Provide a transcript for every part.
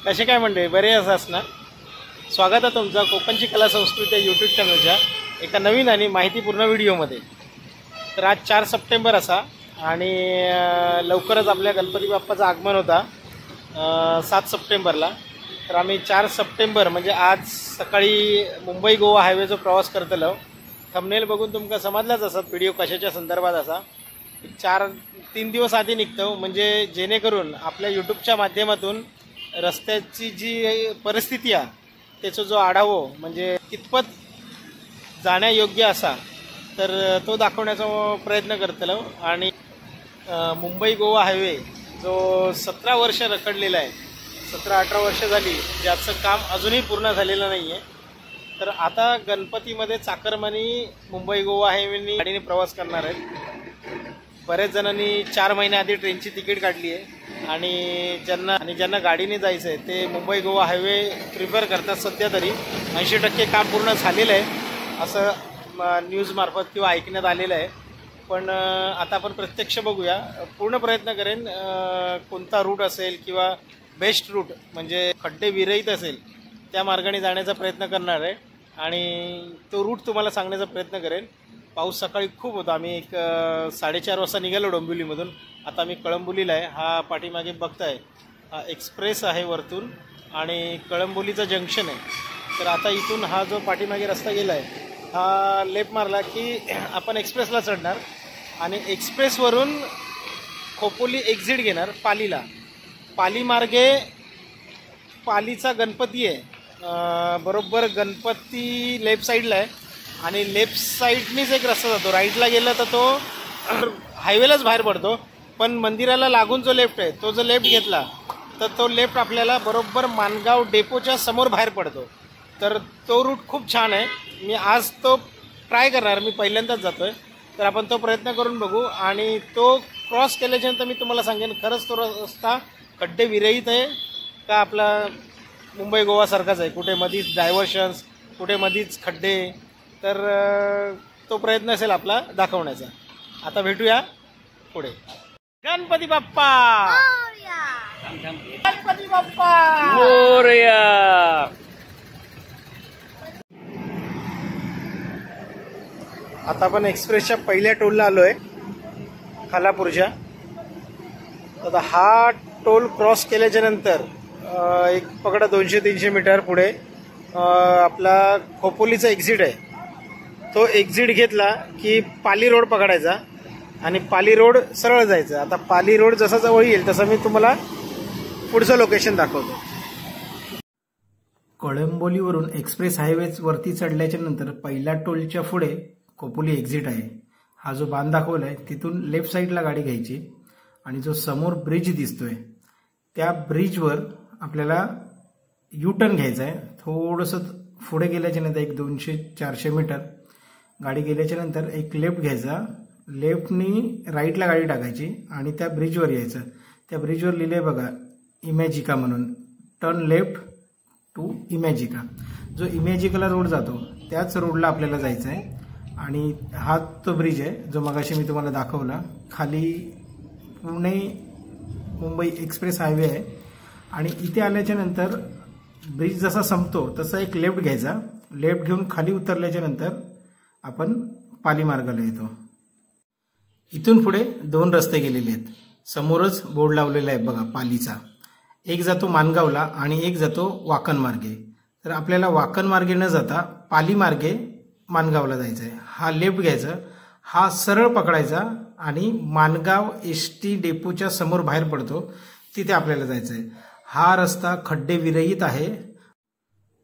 कसे काय मंडळी, बरे असास ना? स्वागत आहे तुमचं कोकणची कला संस्कृती या यूट्यूब चॅनलच्या एका नवीन आणि माहितीपूर्ण व्हिडिओमध्ये। तर आज 4 सप्टेंबर असा आणि लवकरच आपल्या गणपती बाप्पाचं आगमन होता 7 सप्टेंबरला। तर आम्ही 4 सप्टेंबर म्हणजे आज सकाळी मुंबई गोवा हायवेचा प्रवास करतलो। थंबनेल बघून तुमका समजलाच असत व्हिडिओ कशाच्या संदर्भात असा। 3 दिवस आधी निघतो म्हणजे जेणेकरून आपल्या यूट्यूबच्या माध्यमातून रस्त्याची जी परिस्थिती आहे त्याचा जो आढावा म्हणजे कितपत जाण्यायोग्य असा तर तो दाखवण्याचा प्रयत्न करतलो। आणि मुंबई गोवा हायवे जो 17 वर्ष रखडलेला आहे, 17-18 वर्ष झाली, ज्याचं काम अजूनही पूर्ण झालेलं नाही आहे। तर आता गणपतीमध्ये चाकरमानी मुंबई गोवा हायवेनी गाडीने प्रवास करणार आहेत। बरेच जणांनी 4 महिने आधी ट्रेनची तिकीट काढली आहे आणि ज्यांना गाडीने जायचं आहे ते मुंबई गोवा हायवे प्रिफर करतात। सध्या तरी 80% काम पूर्ण झालेलं आहे असं न्यूज मार्फत किंवा ऐकण्यात आलेलं आहे। पण आता आपण प्रत्यक्ष बघूया, पूर्ण प्रयत्न करेन कोणता रूट असेल किंवा बेस्ट रूट म्हणजे खड्डे विरहित असेल त्या मार्गाने जाण्याचा प्रयत्न करणार आहे आणि तो रूट तुम्हाला सांगण्याचा प्रयत्न करेन। पाऊस सकाळी खूप होता, आम्ही 4:30 वाजता निघालो डोंबिवलीमधून। आता आम्ही कळंबोलीला आहे। हा पाठीमागे बघताय हा एक्सप्रेस आहे वरतून आणि कळंबोलीचं जंक्शन आहे। तर आता इथून हा जो पाठीमागे रस्ता गेला आहे हा लेफ्ट मारला की आपण एक्सप्रेसला चढणार आणि एक्सप्रेसवरून खोपोली एक्झिट घेणार पालीला। पाली मार्गे पालीचा गणपती आहे, बरोबर गणपती लेफ्ट साईडला आहे आणि लेफ्ट साईडनीच एक रस्ता जातो। राईटला गेला तर तो हायवेलाच बाहेर पडतो, पण मंदिराला लागून जो लेफ्ट आहे तो जर लेफ्ट घेतला तर तो लेफ्ट आपल्याला बरोबर मानगाव डेपोच्या समोर बाहेर पडतो। तर तो रूट खूप छान आहे, मी आज तो ट्राय करणार, मी पहिल्यांदाच जातो आहे। तर आपण तो प्रयत्न करून बघू आणि तो क्रॉस केल्याच्यानंतर मी तुम्हाला सांगेन खरंच तो रस्ता खड्डे विरहित आहे का आपला मुंबई गोवासारखाच आहे, कुठे मधीच डायव्हर्शन्स, कुठे मधीच खड्डे। तर तो प्रयत्न असेल आपला दाखवण्याचा। आता भेटूया पुढे। गणपती बाप्पा मोरया, गणपती बाप्पा मोरया। आता आपण एक्सप्रेसच्या पहिल्या टोलला आलोय खालापूरच्या। आता हा टोल क्रॉस केल्याच्या नंतर एक पकडा 200-300 मीटर पुढे आपला खोपोलीचा एक्झिट आहे। तो एक्झिट घेतला की पाली रोड पकडायचा आणि पाली रोड सरळ जायचं। आता पाली रोड जसा जवळ येईल तसं मी तुम्हाला पुढचं लोकेशन दाखवतो। कळंबोलीवरून एक्सप्रेस हायवेज वरती चढल्याच्या नंतर पहिल्या टोलच्या पुढे खोपोली एक्झिट आहे। हा जो बांध दाखवलाय तिथून लेफ्ट साईडला गाडी घ्यायची आणि जो समोर ब्रिज दिसतोय त्या ब्रिजवर आपल्याला यू टर्न घ्यायचा आहे। थोडंसं पुढे गेल्याच्या नंतर एक 200-400 मीटर गाडी गेल्याच्या नंतर एक लेफ्ट घ्यायचा, लेफ्टनी राईटला गाडी टाकायची आणि त्या ब्रिजवर यायचं। त्या ब्रिजवर लिहिले बघा इमॅजिका म्हणून, टर्न लेफ्ट टू इमॅजिका। जो इमॅजिकाला रोड जातो त्याच रोडला आपल्याला जायचं आहे आणि हा तो ब्रिज आहे जो मगाशी मी तुम्हाला दाखवला। खाली पुणे मुंबई एक्सप्रेस हायवे आहे आणि इथे आल्याच्या नंतर ब्रिज जसा संपतो तसा एक लेफ्ट घ्यायचा, लेफ्ट घेऊन खाली उतरल्याच्या नंतर आपण पाली मार्गाला येतो। इथून पुढे 2 रस्ते गेलेले आहेत, समोरच बोर्ड लावलेला आहे बघा पालीचा। एक जातो मानगावला आणि एक जातो वाकण मार्गे। तर आपल्याला वाकण मार्गे न जाता पाली मार्गे मानगावला जायचं आहे। हा लेफ्ट घ्यायचा, हा सरळ पकडायचा आणि मानगाव एसटी डेपोच्या समोर बाहेर पडतो, तिथे आपल्याला जायचं आहे। हा रस्ता खड्डे विरहित आहे।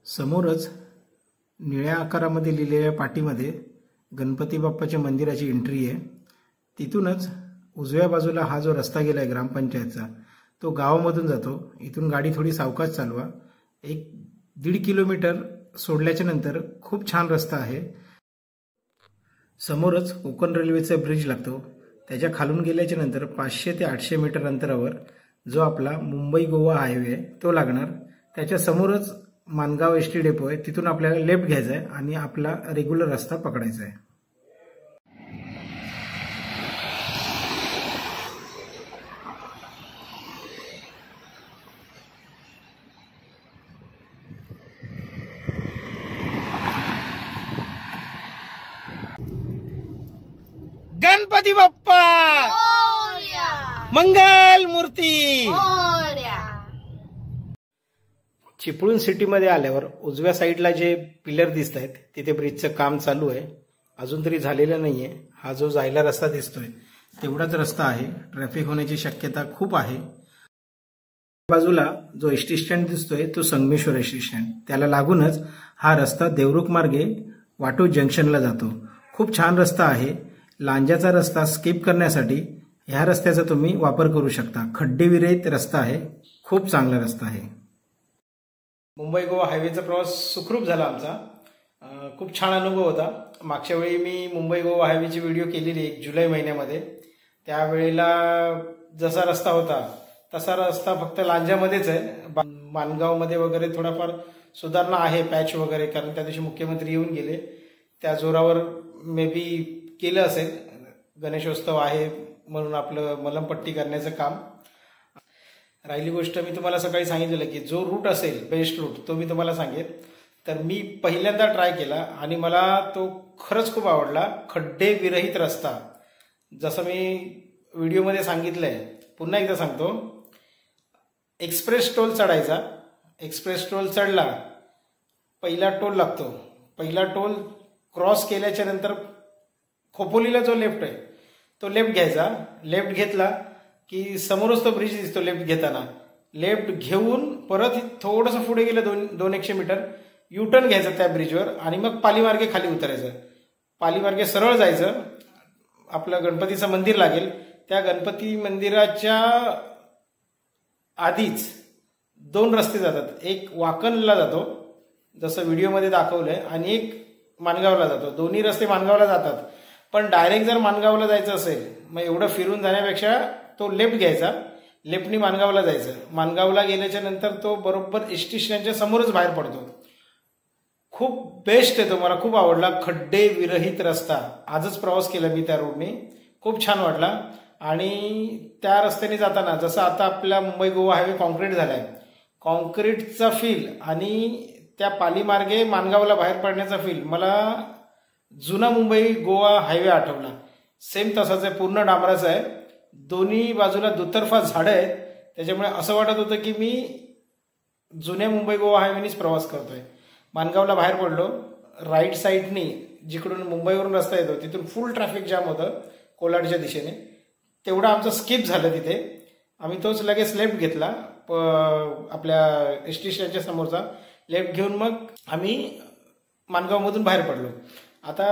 समोरच निळ्या आकारामध्ये लिहिलेल्या पाटीमध्ये गणपती बाप्पाच्या मंदिराची एंट्री आहे। तिथूनच उजव्या बाजूला हा जो रस्ता गेलाय ग्रामपंचायतचा तो गावामधून जातो। इथून गाडी थोडी सावकाश चालवा, 1-1.5 किलोमीटर सोडल्याच्या नंतर खूप छान रस्ता आहे। समोरच कोकण रेल्वेचा ब्रिज लागतो, त्याच्या खालून गेल्याच्या नंतर 500 ते 800 मीटर अंतरावर जो आपला मुंबई गोवा हायवे आहे तो लागणार। त्याच्या समोरच मानगाव एसटी डेपो आहे, तिथून आपल्याला लेफ्ट घ्यायचा आहे आणि आपला रेग्युलर रस्ता पकडायचा आहे। गणपती बाप्पा मंगल मूर्ती. चिपळूण सिटीमध्ये आल्यावर उजव्या साईडला जे पिलर दिसत आहेत तिथे ब्रिजचं काम चालू आहे. अजून तरी झालेलं नाहीये. हा जो जायला रस्ता दिसतोय तेवढाच रस्ता आहे. ट्रॅफिक होण्याची शक्यता खूप आहे. बाजूला जो एसटी स्टँड दिसतोय तो संगमेश्वर एसटी स्टँड, त्याला लागूनच हा रस्ता देवरुख मार्गे वाटू जंक्शनला जातो. खूप छान रस्ता आहे. लांजाचा रस्ता स्किप करण्यासाठी ह्या रस्त्याचा तुम्ही वापर करू शकता. खड्डेविरहित रस्ता आहे. खूप चांगला रस्ता आहे. मुंबई गोवा हायवेचा प्रवास सुखरूप झाला आमचा. खूप छान अनुभव होता. मागच्या वेळी मी मुंबई गोवा हायवेची व्हिडिओ केलेली 1 जुलै महिन्यामध्ये. त्यावेळेला जसा रस्ता होता तसा रस्ता फक्त लांजामध्येच आहे. माणगावमध्ये वगैरे थोडाफार सुधारणा आहे, पॅच वगैरे, कारण त्या दिवशी मुख्यमंत्री येऊन गेले. त्या जोरावर मे बी केलं असेल. गणेशोत्सव आहे म्हणून आपलं मलमपट्टी करण्याचं काम. राहिली गोष्ट मी तुम्हाला सकाळी सांगितलेलं की जो रूट असेल बेस्ट रूट तो मी तुम्हाला सांगेन. तर मी पहिल्यांदा ट्राय केला आणि मला तो खरंच खूप आवडला. खड्डे विरहित रस्ता, जसं मी व्हिडिओमध्ये सांगितलंय पुन्हा एकदा सांगतो. एक्सप्रेस टोल चढायचा. एक्सप्रेस टोल चढला, पहिला टोल लागतो. पहिला टोल क्रॉस केल्याच्या नंतर खोपोलीला जो लेफ्ट आहे तो लेफ्ट घ्यायचा. लेफ्ट घेतला की समोरच तो ब्रिज दिसतो. लेफ्ट घेताना लेफ्ट घेऊन परत थोडंसं पुढे गेलं 200 मीटर युटर्न घ्यायचं त्या ब्रिजवर आणि मग पालीमार्गे खाली उतरायचं. पालीमार्गे सरळ जायचं. आपलं गणपतीचं मंदिर लागेल. त्या गणपती मंदिराच्या आधीच 2 रस्ते जातात. एक वाकणला जातो जसं व्हिडिओमध्ये दाखवलंय आणि एक माणगावला जातो. दोन्ही रस्ते माणगावला जातात. पण डायरेक्ट जर माणगावला जायचं असेल मग एवढं फिरून जाण्यापेक्षा तो लेफ्ट घ्यायचा. लेफ्टनी माणगावला जायचं. माणगावला गेल्याच्या नंतर तो बरोबर एसटी स्टँडच्या समोरच बाहेर पडतो. खूप बेस्ट आहे तो. मला खूप आवडला. खड्डे विरहित रस्ता. आजच प्रवास केला मी त्या रोडने. खूप छान वाटला. आणि त्या रस्त्याने जाताना जसं आता आपला मुंबई गोवा हायवे कॉन्क्रीट झालाय, कॉन्क्रीटचा फील आणि त्या पालीमार्गे माणगावला बाहेर पडण्याचा फील मला जुना मुंबई गोवा हायवे आठवला. सेम तसाच आहे. पूर्ण डांबराचा आहे. दोन्ही बाजूला दुतर्फा झाडं आहेत. त्याच्यामुळे असं वाटत होतं की मी जुन्या मुंबई गोवा हायवेनीच प्रवास करतोय. माणगावला बाहेर पडलो. राईट साईडनी जिकडून मुंबईवरून रस्ता येतो तिथून फुल ट्रॅफिक जाम होतं कोलाडच्या दिशेने. तेवढं आमचं स्किप झालं तिथे. आम्ही तोच लगेच लेफ्ट घेतला. आपल्या एसटी स्टँडच्या समोरचा लेफ्ट घेऊन मग आम्ही माणगावमधून बाहेर पडलो. आता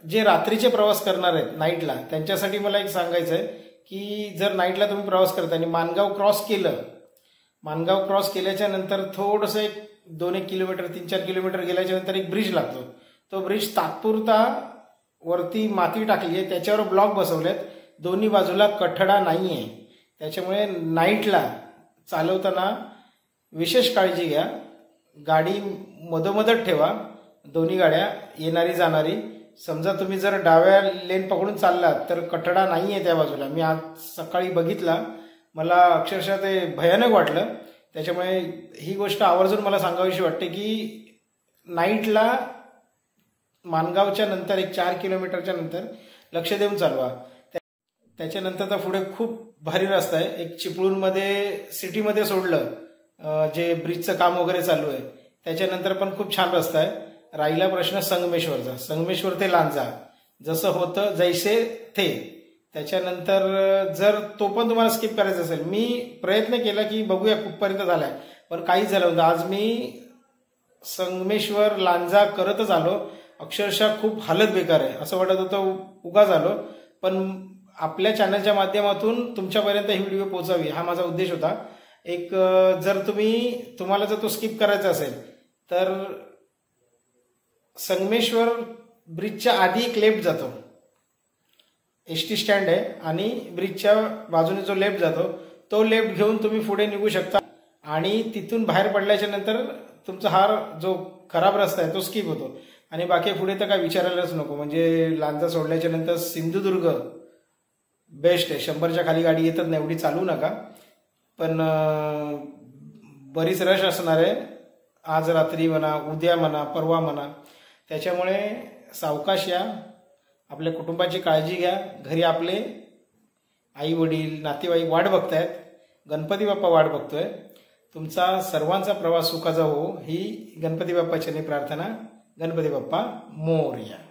जे रात्रीचे प्रवास करणार आहेत नाईटला त्यांच्यासाठी मला एक सांगायचं आहे की जर नाईटला तुम्ही प्रवास करता आणि माणगाव क्रॉस केलं, माणगाव क्रॉस केल्याच्या नंतर थोडंसं एक 2-1 किलोमीटर 3-4 किलोमीटर गेल्याच्या नंतर एक ब्रिज लागतो. तो ब्रिज तात्पुरता वरती माती टाकली आहे, त्याच्यावर ब्लॉक बसवलेत. दोन्ही बाजूला कठडा नाहीये. त्याच्यामुळे नाईटला चालवताना विशेष काळजी घ्या. गाडी मधोमधच ठेवा. दोन्ही गाड्या येणारी जाणारी. समजा तुम्ही जर डाव्या लेन पकडून चाललात तर कठडा नाहीये त्या बाजूला. मी आज सकाळी बघितला, मला अक्षरशः ते भयानक वाटलं. त्याच्यामुळे ही गोष्ट आवर्जून मला सांगावीशी वाटते की नाईटला माणगावच्या नंतर एक 4 किलोमीटरच्या नंतर लक्ष देऊन चालवा. त्याच्यानंतर तर पुढे खूप भारी रस्ता आहे. एक चिपळूणमध्ये सिटीमध्ये सोडलं जे ब्रिजचं काम वगैरे चालू आहे त्याच्यानंतर पण खूप छान रस्ता आहे. राहिला प्रश्न संगमेश्वरचा. संगमेश्वर ते लांजा जसं होतं जैसे थे. त्याच्यानंतर जर तो पण तुम्हाला स्किप करायचा असेल, मी प्रयत्न केला की बघूया कुठपर्यंत झालाय पण काहीच झालं होतं. आज मी संगमेश्वर लांजा करतच आलो. अक्षरशः खूप हालत बेकार आहे. असं वाटत होतं उगाच आलो. पण आपल्या चॅनलच्या माध्यमातून तुमच्यापर्यंत ही व्हिडिओ पोहोचावी हा माझा उद्देश होता. एक जर तुम्हाला जर तो स्किप करायचा असेल तर संगमेश्वर ब्रिजच्या आधी एक लेफ्ट जातो. एसटी स्टँड आहे आणि ब्रिजच्या बाजूने जो लेफ्ट जातो तो लेफ्ट घेऊन तुम्ही पुढे निघू शकता. आणि तिथून बाहेर पडल्याच्या नंतर तुमचा हा जो खराब रस्ता आहे तो स्किप होतो. आणि बाकी पुढे तर काय विचारायलाच नको. म्हणजे लांजा सोडल्याच्या नंतर सिंधुदुर्ग बेस्ट आहे. 100च्या खाली गाडी येतच नाही, एवढी चालू नका. पण बरीच रश असणार आहे आज रात्री म्हणा, उद्या म्हणा, परवा म्हणा. त्याच्यामुळे सावकाश या. आपल्या कुटुंबाची काळजी घ्या. घरी आपले आई वडील नातेवाईक वाट बघतायत. गणपती बाप्पा वाट बघतोय. तुमचा सर्वांचा प्रवास सुखाचा हो ही गणपती बाप्पाची प्रार्थना. गणपती बाप्पा मोरया.